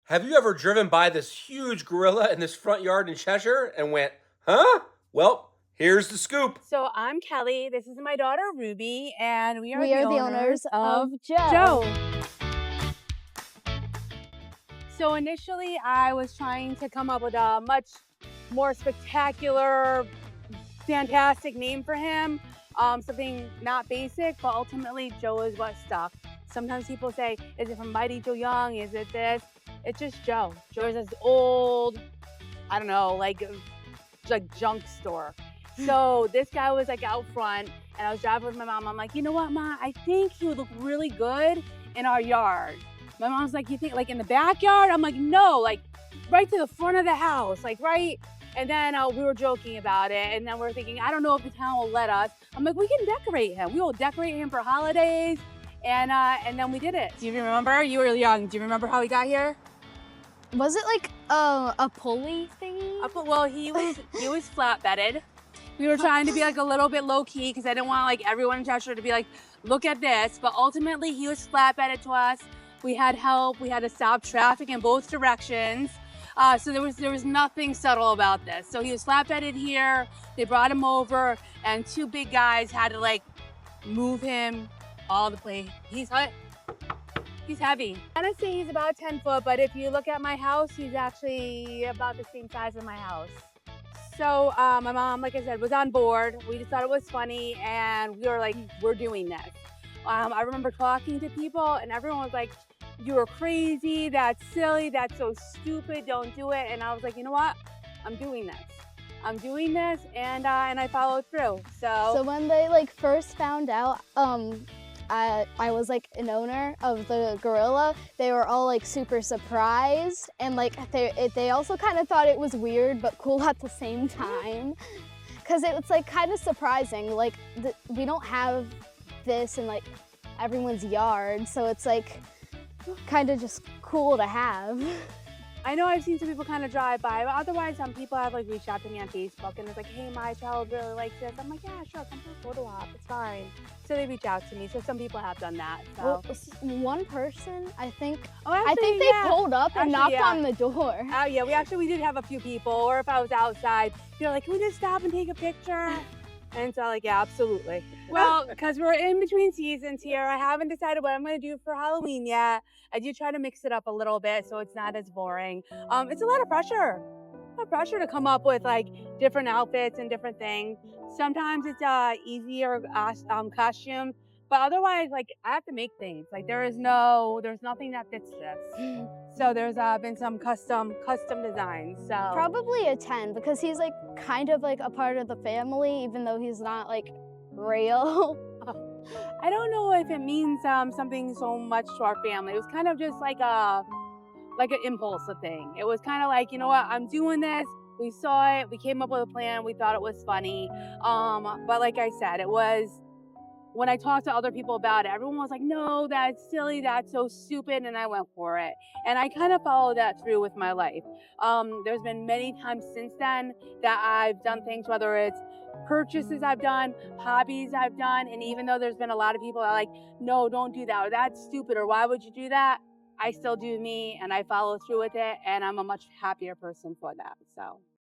Have you ever driven by this huge gorilla in this front yard in Cheshire and went, huh? Well, here's the scoop. So I'm Kelly. This is my daughter Ruby, and we are We the are the owners owners of Joe. Joe. So initially, I was trying to come up with a much more spectacular, fantastic name for him. Something not basic, but ultimately Joe is what stuck. Sometimes people say, is it from Mighty Joe Young? Is it this? It's just Joe. Joe is this old, I don't know, like junk store. So this guy was like out front, and I was driving with my mom. I'm like, you know what, Ma? I think he would look really good in our yard. My mom's like, you think like in the backyard? I'm like, no, like right to the front of the house, like right. And then we were joking about it, and then we're thinking, I don't know if the town will let us. I'm like, we can decorate him. We will decorate him for holidays, and then we did it. Do you remember? You were young. Do you remember how he got here? Was it like a pulley thingy? Well, he was flatbedded. We were trying to be like a little bit low key because I didn't want like everyone in Cheshire to be like, look at this. But ultimately, he was flatbedded to us. We had help. We had to stop traffic in both directions. So there was nothing subtle about this. So he was flatbedded here. They brought him over, and two big guys had to like move him all the way. He's heavy. I'm gonna say he's about 10 foot, but if you look at my house, he's actually about the same size as my house. So my mom, like I said, was on board. We just thought it was funny, and we were like, we're doing this. I remember talking to people, and everyone was like, you were crazy, that's silly, that's so stupid, don't do it. And I was like, you know what? I'm doing this. I'm doing this, and I followed through. So when they like first found out I was like an owner of the gorilla, they were all like super surprised, and like they also kind of thought it was weird but cool at the same time, because it's like kind of surprising. Like we don't have this in like everyone's yard, so it's like kind of just cool to have. I know I've seen some people kind of drive by, but otherwise some people have like reached out to me on Facebook and it's like, hey, my child really likes this. I'm like, yeah, sure, come to a photo op, it's fine. So they reach out to me. So some people have done that. So. Well, one person, I think, actually, I think they pulled up and knocked yeah. on the door. Oh yeah, we did have a few people, or if I was outside, you're like, can we just stop and take a picture? And so like, yeah, absolutely. Well, because we're in between seasons here, I haven't decided what I'm going to do for Halloween yet. I do try to mix it up a little bit so it's not as boring. It's a lot of pressure. To come up with like different outfits and different things. Sometimes it's easier costumes, but otherwise, like I have to make things. Like there's nothing that fits this. So there's been some custom designs. So Probably a 10, because he's like kind of like a part of the family, even though he's not like real. I don't know if it means something so much to our family. It was kind of just like an impulse thing. It was kind of like, you know what, I'm doing this. We saw it. We came up with a plan. We thought it was funny. But like I said, it was, when I talked to other people about it, everyone was like, no, that's silly, that's so stupid, and I went for it. And I kind of followed that through with my life. There's been many times since then that I've done things, whether it's purchases I've done, hobbies I've done, and even though there's been a lot of people that are like, no, don't do that, or that's stupid, or why would you do that? I still do me, and I follow through with it, and I'm a much happier person for that, so.